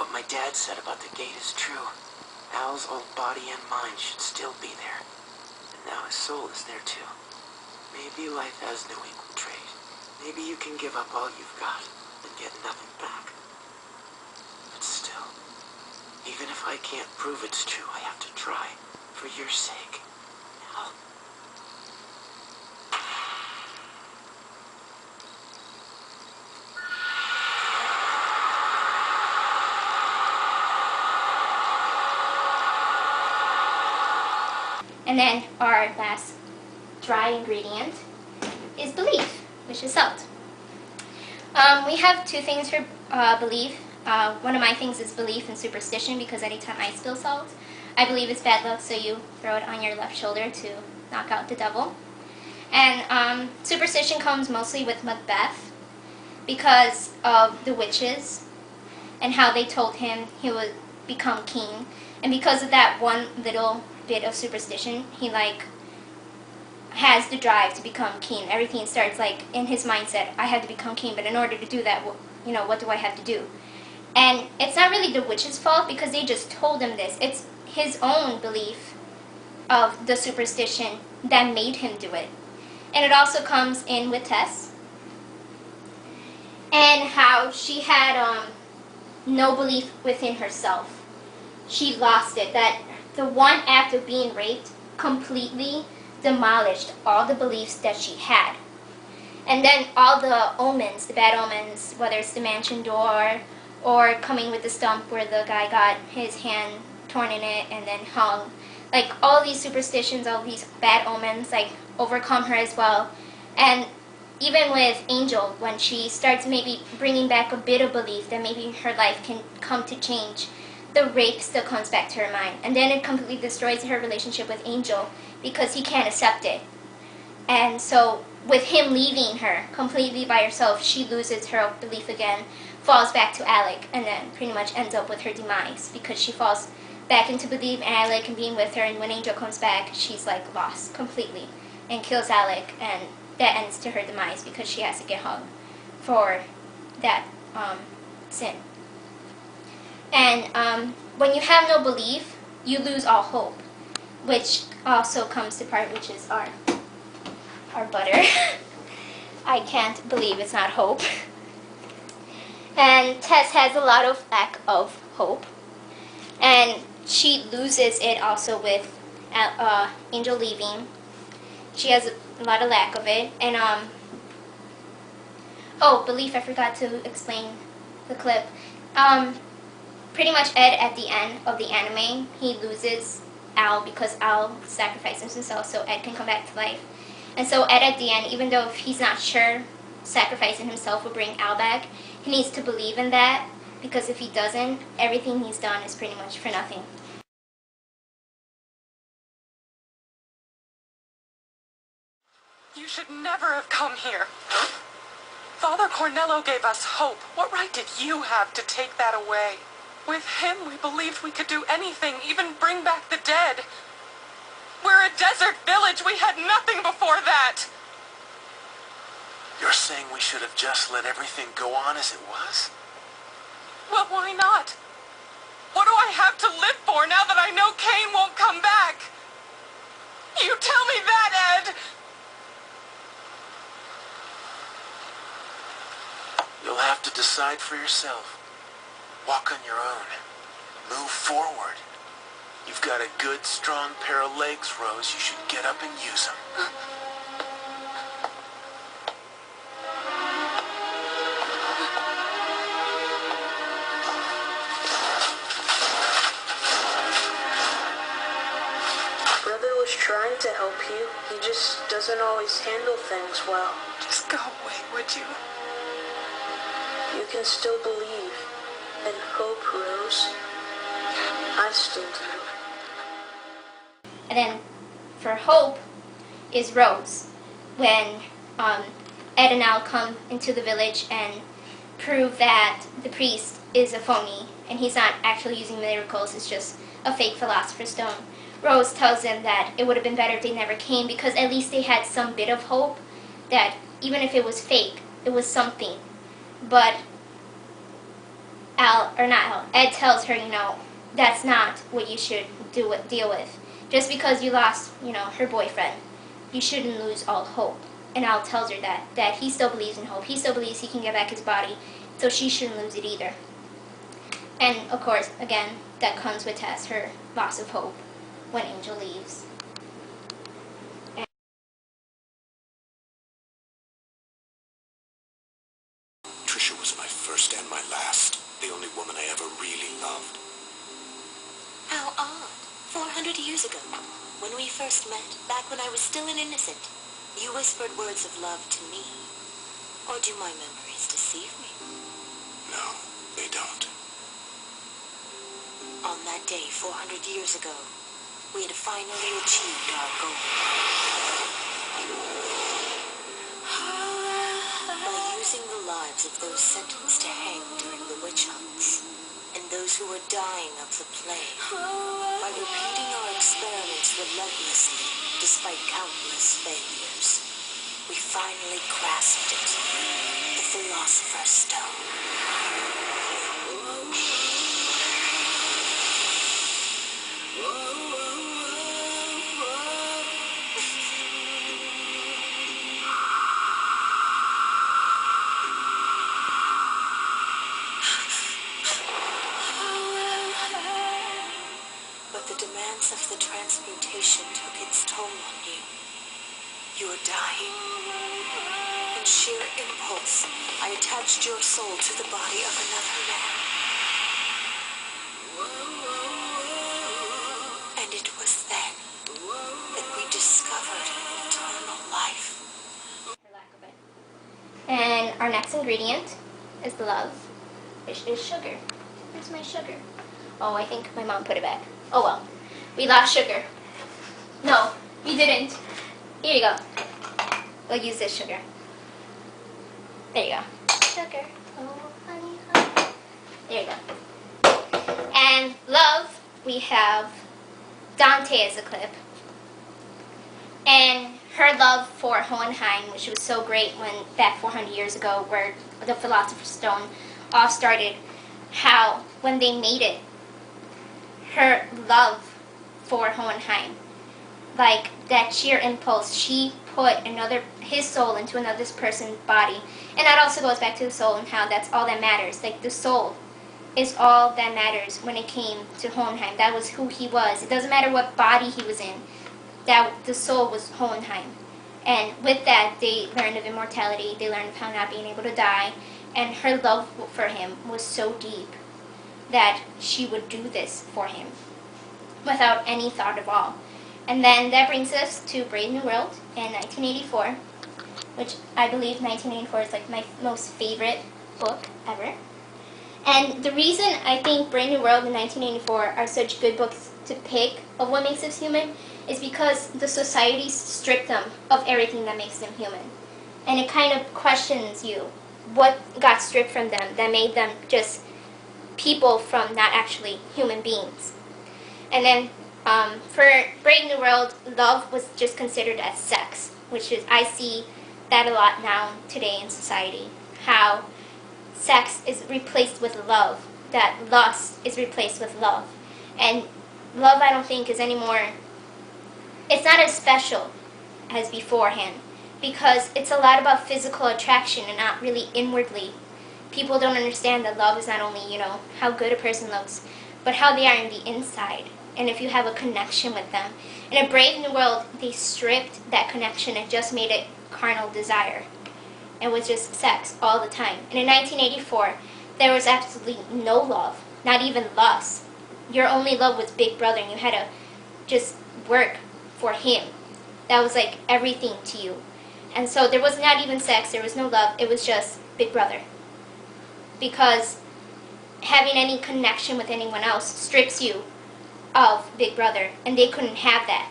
what my dad said about the gate is true, Al's old body and mind should still be there. And now his soul is there too. Maybe life has no equal trade. Maybe you can give up all you've got and get nothing back. But still, even if I can't prove it's true, I have to try. For your sake, Al. And then our last dry ingredient is belief, which is salt. We have two things for belief. One of my things is belief and superstition, because anytime I spill salt, I believe it's bad luck, so you throw it on your left shoulder to knock out the devil. And superstition comes mostly with Macbeth because of the witches and how they told him he would become king. And because of that one little bit of superstition, he has the drive to become king. Everything starts in his mindset, I have to become king, but in order to do that, what do I have to do? And it's not really the witch's fault, because they just told him this. It's his own belief of the superstition that made him do it. And it also comes in with Tess, and how she had no belief within herself. She lost it. That the one act of being raped completely demolished all the beliefs that she had. And then all the omens, the bad omens, whether it's the mansion door or coming with the stump where the guy got his hand torn in it and then hung, all these superstitions, all these bad omens, overcome her as well. And even with Angel, when she starts maybe bringing back a bit of belief that maybe her life can come to change, the rape still comes back to her mind. And then it completely destroys her relationship with Angel because he can't accept it. And so with him leaving her completely by herself, she loses her belief again, falls back to Alec, and then pretty much ends up with her demise because she falls back into believing Alec and being with her, and when Angel comes back, she's lost completely and kills Alec, and that ends to her demise because she has to get hung for that sin. And when you have no belief, you lose all hope, which also comes to part, which is our butter. I can't believe it's not hope. And Tess has a lot of lack of hope, and she loses it also with Angel leaving. She has a lot of lack of it. And belief, I forgot to explain the clip. Pretty much Ed at the end of the anime, he loses Al because Al sacrifices himself so Ed can come back to life. And so Ed at the end, even though he's not sure sacrificing himself will bring Al back, he needs to believe in that, because if he doesn't, everything he's done is pretty much for nothing. You should never have come here. Father Cornello gave us hope. What right did you have to take that away? With him, we believed we could do anything, even bring back the dead. We're a desert village. We had nothing before that. You're saying we should have just let everything go on as it was? Well, why not? What do I have to live for now that I know Cain won't come back? You tell me that, Ed! You'll have to decide for yourself. Walk on your own. Move forward. You've got a good, strong pair of legs, Rose. You should get up and use them. Brother was trying to help you. He just doesn't always handle things well. Just go away, would you? You can still believe and hope, Rose. I still do. And then for hope is Rose, when Ed and Al come into the village and prove that the priest is a phony and he's not actually using miracles, it's just a fake philosopher's stone. Rose tells them that it would have been better if they never came, because at least they had some bit of hope that even if it was fake, it was something. But Ed tells her, that's not what you should deal with. Just because you lost, her boyfriend, you shouldn't lose all hope. And Al tells her that he still believes in hope. He still believes he can get back his body, so she shouldn't lose it either. And of course, again, that comes with Tess, her loss of hope when Angel leaves. Trisha was my first and my last, the only woman I ever really loved. How odd. 400 years ago, when we first met, back when I was still an innocent, you whispered words of love to me. Or do my memories deceive me? No, they don't. On that day, 400 years ago, we had finally achieved our goal. By using the lives of those sentenced to hang during the witch hunts, and those who were dying of the plague, by repeating our experiments relentlessly, despite countless failures, we finally grasped it, the Philosopher's Stone. But the demands of the transmutation took its toll on you. You were dying. In sheer impulse, I attached your soul to the body of another man. And it was then that we discovered eternal life. And our next ingredient is love, which is sugar. Where's my sugar? Oh, I think my mom put it back. Oh well, we lost sugar. No, we didn't. Here you go. We'll use this sugar. There you go. Sugar. Oh, honey, honey. There you go. And love, we have Dante as a clip. And her love for Hohenheim, which was so great when back 400 years ago, where the Philosopher's Stone all started, how when they made it, her love for Hohenheim, like that sheer impulse, she put his soul into another person's body. And that also goes back to the soul and how that's all that matters. Like the soul is all that matters when it came to Hohenheim. That was who he was. It doesn't matter what body he was in. That the soul was Hohenheim. And with that, they learned of immortality. They learned of how not being able to die. And her love for him was so deep that she would do this for him without any thought at all. And then that brings us to Brave New World in 1984, which I believe 1984 is like my most favorite book ever. And the reason I think Brave New World and 1984 are such good books to pick of what makes us human is because the society stripped them of everything that makes them human. And it kind of questions you. What got stripped from them that made them just people from not actually human beings? And then for Brave New World, love was just considered as sex, which is, I see that a lot now today in society, how sex is replaced with love, that lust is replaced with love. And love, I don't think, is anymore, it's not as special as beforehand, because it's a lot about physical attraction and not really inwardly. People don't understand that love is not only, how good a person looks, but how they are in the inside, and if you have a connection with them. In A Brave New World, they stripped that connection and just made it carnal desire. It was just sex all the time. And in 1984, there was absolutely no love, not even lust. Your only love was Big Brother, and you had to just work for him. That was like everything to you. And so there was not even sex, there was no love, it was just Big Brother. Because having any connection with anyone else strips you of Big Brother, and they couldn't have that.